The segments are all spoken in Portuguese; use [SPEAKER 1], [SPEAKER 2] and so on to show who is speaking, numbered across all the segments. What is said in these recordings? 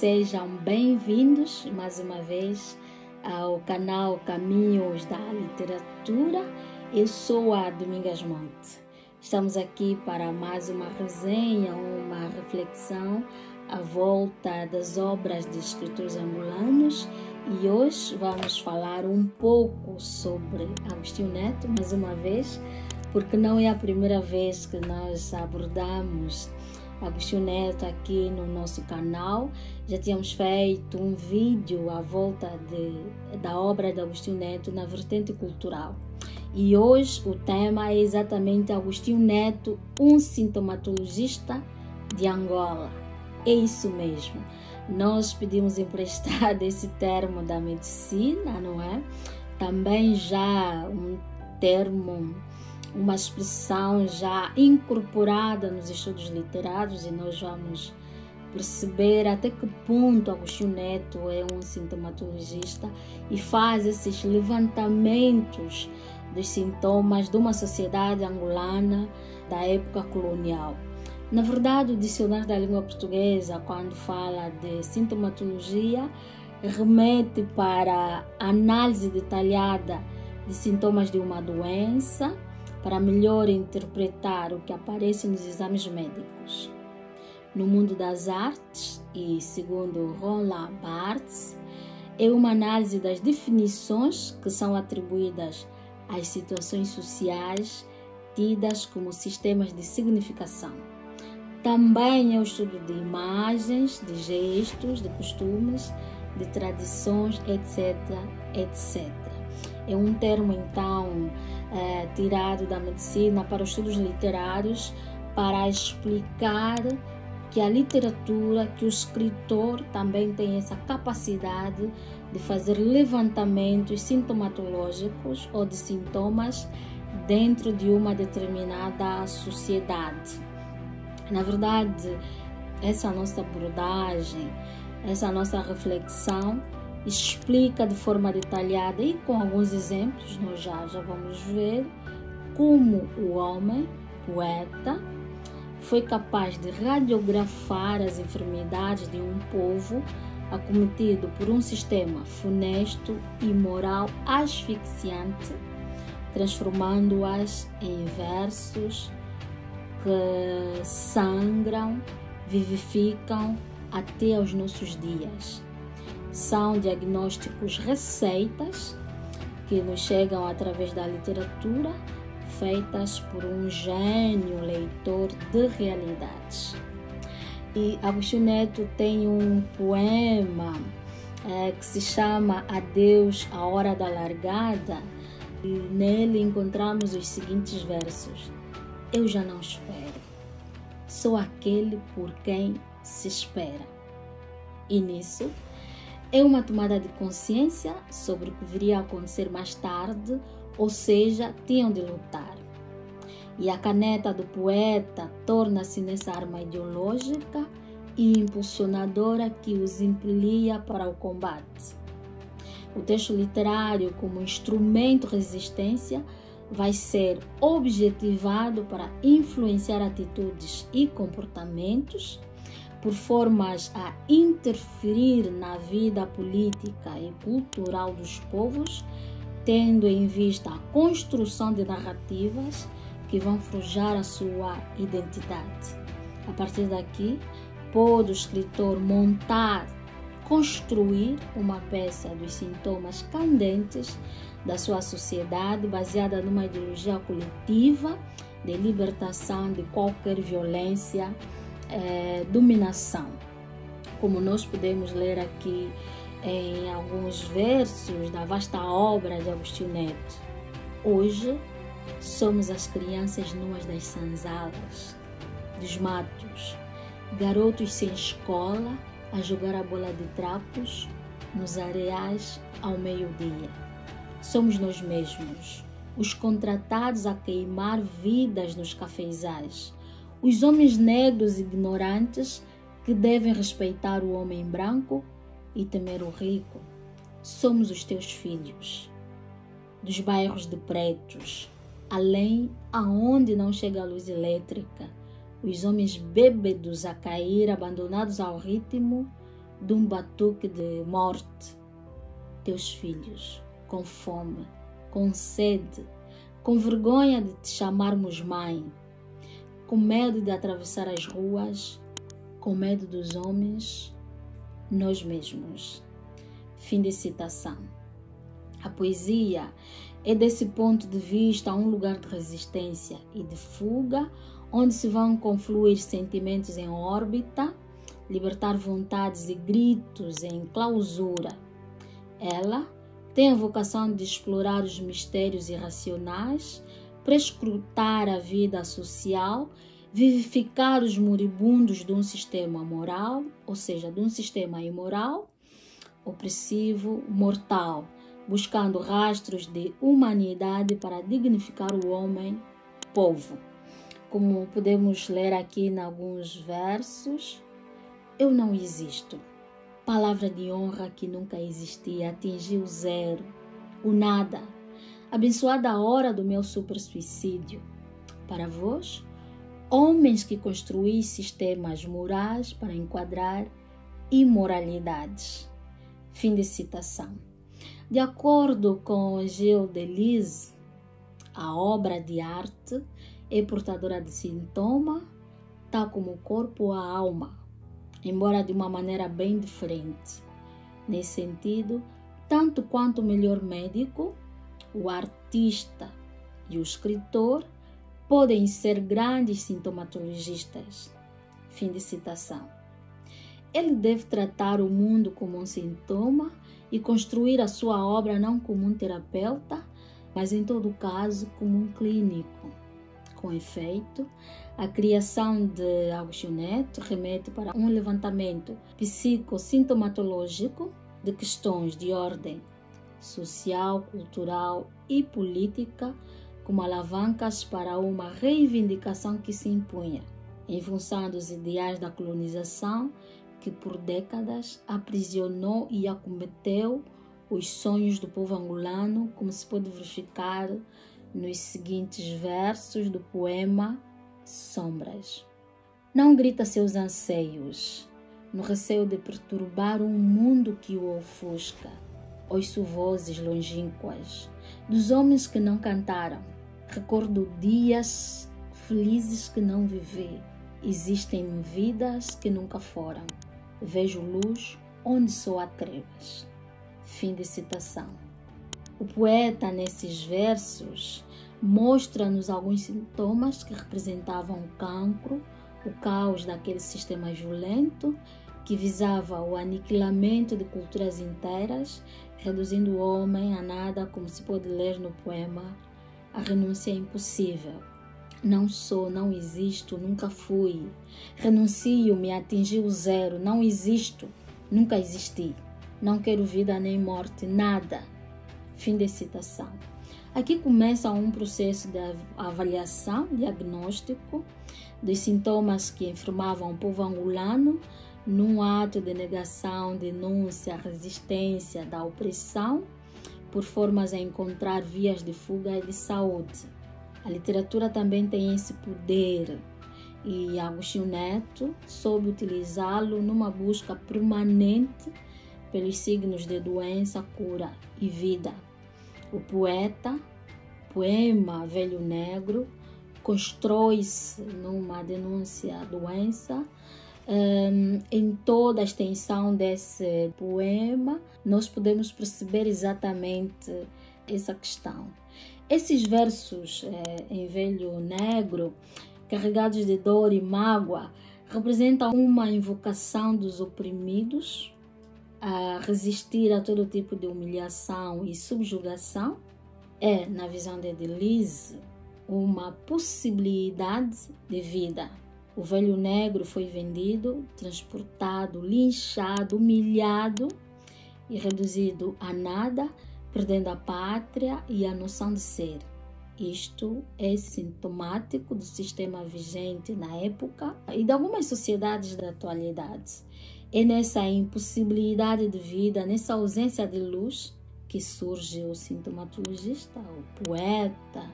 [SPEAKER 1] Sejam bem-vindos mais uma vez ao canal Caminhos da Literatura. Eu sou a Domingas Monte. Estamos aqui para mais uma resenha, uma reflexão à volta das obras de escritores angolanos, e hoje vamos falar um pouco sobre Agostinho Neto, mais uma vez, porque não é a primeira vez que nós abordamos Agostinho Neto aqui no nosso canal. Já tínhamos feito um vídeo à volta da obra de Agostinho Neto na vertente cultural. E hoje o tema é exatamente Agostinho Neto, um sintomatologista de Angola. É isso mesmo. Nós pedimos emprestado esse termo da medicina, não é? Também já um termo, uma expressão já incorporada nos estudos literários, e nós vamos perceber até que ponto Agostinho Neto é um sintomatologista e faz esses levantamentos dos sintomas de uma sociedade angolana da época colonial. Na verdade, o dicionário da língua portuguesa, quando fala de sintomatologia, remete para a análise detalhada de sintomas de uma doença, para melhor interpretar o que aparece nos exames médicos. No mundo das artes, e segundo Roland Barthes, é uma análise das definições que são atribuídas às situações sociais tidas como sistemas de significação. Também é o estudo de imagens, de gestos, de costumes, de tradições, etc., etc. É um termo, então, tirado da medicina para os estudos literários, para explicar que a literatura, que o escritor também tem essa capacidade de fazer levantamentos sintomatológicos ou de sintomas dentro de uma determinada sociedade. Na verdade, essa nossa abordagem, essa nossa reflexão explica de forma detalhada e com alguns exemplos, nós já vamos ver, como o homem, poeta, foi capaz de radiografar as enfermidades de um povo acometido por um sistema funesto e moral asfixiante, transformando-as em versos que sangram, vivificam até aos nossos dias. São diagnósticos, receitas que nos chegam através da literatura, feitas por um gênio leitor de realidades. E Agostinho Neto tem um poema que se chama Adeus, a Hora da Largada, e nele encontramos os seguintes versos: eu já não espero, sou aquele por quem se espera. E nisso é uma tomada de consciência sobre o que viria a acontecer mais tarde, ou seja, tinham de lutar. E a caneta do poeta torna-se nessa arma ideológica e impulsionadora que os impelia para o combate. O texto literário, como instrumento de resistência, vai ser objetivado para influenciar atitudes e comportamentos, por formas a interferir na vida política e cultural dos povos, tendo em vista a construção de narrativas que vão forjar a sua identidade. A partir daqui, pode o escritor montar, construir uma peça dos sintomas candentes da sua sociedade, baseada numa ideologia coletiva de libertação de qualquer violência, dominação. Como nós podemos ler aqui em alguns versos da vasta obra de Agostinho Neto: hoje somos as crianças nuas das sanzalas, dos matos, garotos sem escola a jogar a bola de trapos nos areais ao meio-dia. Somos nós mesmos, os contratados a queimar vidas nos cafezais, os homens negros ignorantes que devem respeitar o homem branco e temer o rico. Somos os teus filhos, dos bairros de pretos, além aonde não chega a luz elétrica, os homens bêbados a cair, abandonados ao ritmo de um batuque de morte. Teus filhos, com fome, com sede, com vergonha de te chamarmos mãe, com medo de atravessar as ruas, com medo dos homens, nós mesmos. Fim de citação. A poesia é, desse ponto de vista, um lugar de resistência e de fuga, onde se vão confluir sentimentos em órbita, libertar vontades e gritos em clausura. Ela tem a vocação de explorar os mistérios irracionais, prescrutar a vida social, vivificar os moribundos de um sistema moral, ou seja, de um sistema imoral, opressivo, mortal, buscando rastros de humanidade para dignificar o homem, povo. Como podemos ler aqui em alguns versos, eu não existo. Palavra de honra que nunca existia, atingiu o zero, o nada. Abençoada a hora do meu super-suicídio. Para vós, homens que construís sistemas morais para enquadrar imoralidades. Fim de citação. De acordo com Gilles Deleuze, a obra de arte é portadora de sintoma, tal como o corpo ou a alma, embora de uma maneira bem diferente. Nesse sentido, tanto quanto o melhor médico, o artista e o escritor podem ser grandes sintomatologistas. Fim de citação. Ele deve tratar o mundo como um sintoma e construir a sua obra não como um terapeuta, mas em todo caso como um clínico. Com efeito, a criação de Agostinho Neto remete para um levantamento psicossintomatológico de questões de ordem social, cultural e política como alavancas para uma reivindicação que se impunha, em função dos ideais da colonização que por décadas aprisionou e acometeu os sonhos do povo angolano, como se pode verificar nos seguintes versos do poema Sombras. Não grita seus anseios, no receio de perturbar um mundo que o ofusca. Ouço vozes longínquas dos homens que não cantaram. Recordo dias felizes que não vivi. Existem vidas que nunca foram. Vejo luz onde só há trevas. Fim de citação. O poeta, nesses versos, mostra-nos alguns sintomas que representavam o cancro, o caos daquele sistema violento que visava o aniquilamento de culturas inteiras, reduzindo o homem a nada, como se pode ler no poema A Renúncia é Impossível. Não sou, não existo, nunca fui. Renuncio-me, atingi o zero, não existo, nunca existi. Não quero vida nem morte, nada. Fim de citação. Aqui começa um processo de avaliação, diagnóstico dos sintomas que enfermavam o povo angolano num ato de negação, denúncia, resistência da opressão por formas a encontrar vias de fuga e de saúde. A literatura também tem esse poder e Agostinho Neto soube utilizá-lo numa busca permanente pelos signos de doença, cura e vida. O poema Velho Negro, constrói-se numa denúncia à doença. Em toda a extensão desse poema, nós podemos perceber exatamente essa questão. Esses versos em Velho Negro, carregados de dor e mágoa, representam uma invocação dos oprimidos a resistir a todo tipo de humilhação e subjugação. É, na visão de Deleuze, uma possibilidade de vida. O velho negro foi vendido, transportado, linchado, humilhado e reduzido a nada, perdendo a pátria e a noção de ser. Isto é sintomático do sistema vigente na época e de algumas sociedades da atualidade. É nessa impossibilidade de vida, nessa ausência de luz, que surge o sintomatologista, o poeta,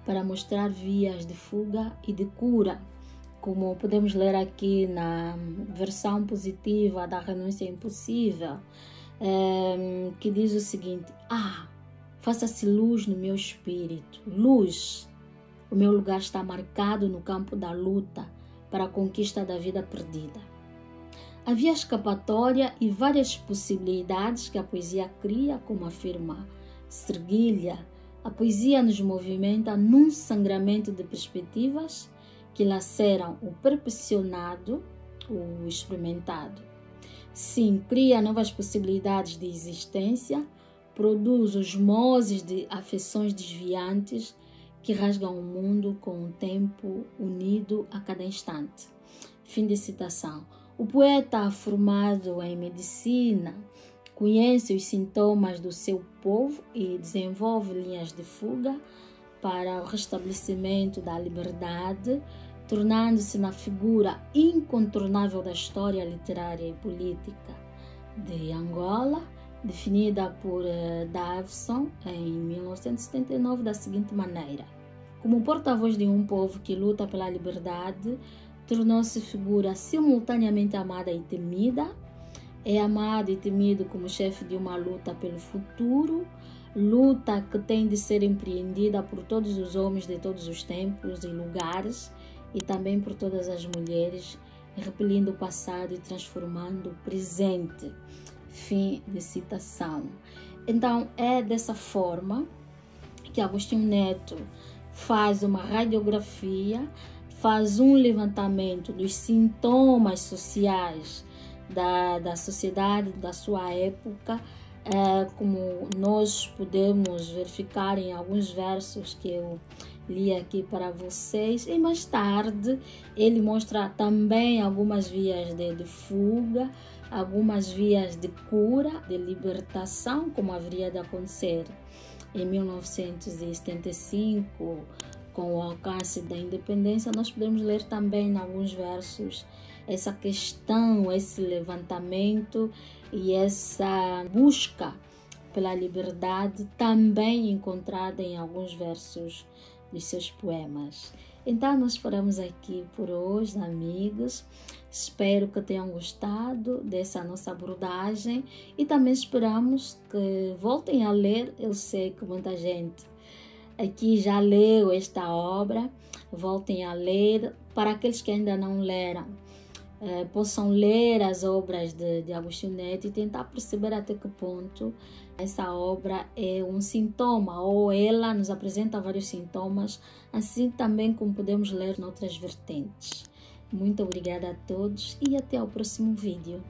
[SPEAKER 1] para mostrar vias de fuga e de cura, como podemos ler aqui na versão positiva da Renúncia Impossível, que diz o seguinte: faça-se luz no meu espírito, luz. O meu lugar está marcado no campo da luta para a conquista da vida perdida. Havia escapatória e várias possibilidades que a poesia cria, como afirma Serguilha. A poesia nos movimenta num sangramento de perspectivas que laceram o percepcionado, o experimentado. Sim, cria novas possibilidades de existência, produz osmoses de afeições desviantes que rasgam o mundo com o tempo unido a cada instante. Fim de citação. O poeta, formado em medicina, conhece os sintomas do seu povo e desenvolve linhas de fuga para o restabelecimento da liberdade, tornando-se na figura incontornável da história literária e política de Angola, definida por Davison em 1979 da seguinte maneira: como porta-voz de um povo que luta pela liberdade, tornou-se figura simultaneamente amada e temida. É amado e temido como chefe de uma luta pelo futuro, luta que tem de ser empreendida por todos os homens de todos os tempos e lugares, e também por todas as mulheres, repelindo o passado e transformando o presente. Fim de citação. Então, é dessa forma que Agostinho Neto faz uma radiografia, faz um levantamento dos sintomas sociais da sociedade da sua época, como nós podemos verificar em alguns versos que eu li aqui para vocês. E mais tarde ele mostra também algumas vias de fuga, algumas vias de cura, de libertação, como haveria de acontecer em 1975, com o alcance da independência. Nós podemos ler também em alguns versos essa questão, esse levantamento e essa busca pela liberdade, também encontrada em alguns versos de seus poemas. Então, nós paramos aqui por hoje, amigos. Espero que tenham gostado dessa nossa abordagem e também esperamos que voltem a ler. Eu sei que muita gente aqui já leu esta obra. Voltem a ler. Para aqueles que ainda não leram, possam ler as obras de Agostinho Neto e tentar perceber até que ponto essa obra é um sintoma, ou ela nos apresenta vários sintomas, assim também como podemos ler noutras vertentes. Muito obrigada a todos e até ao próximo vídeo.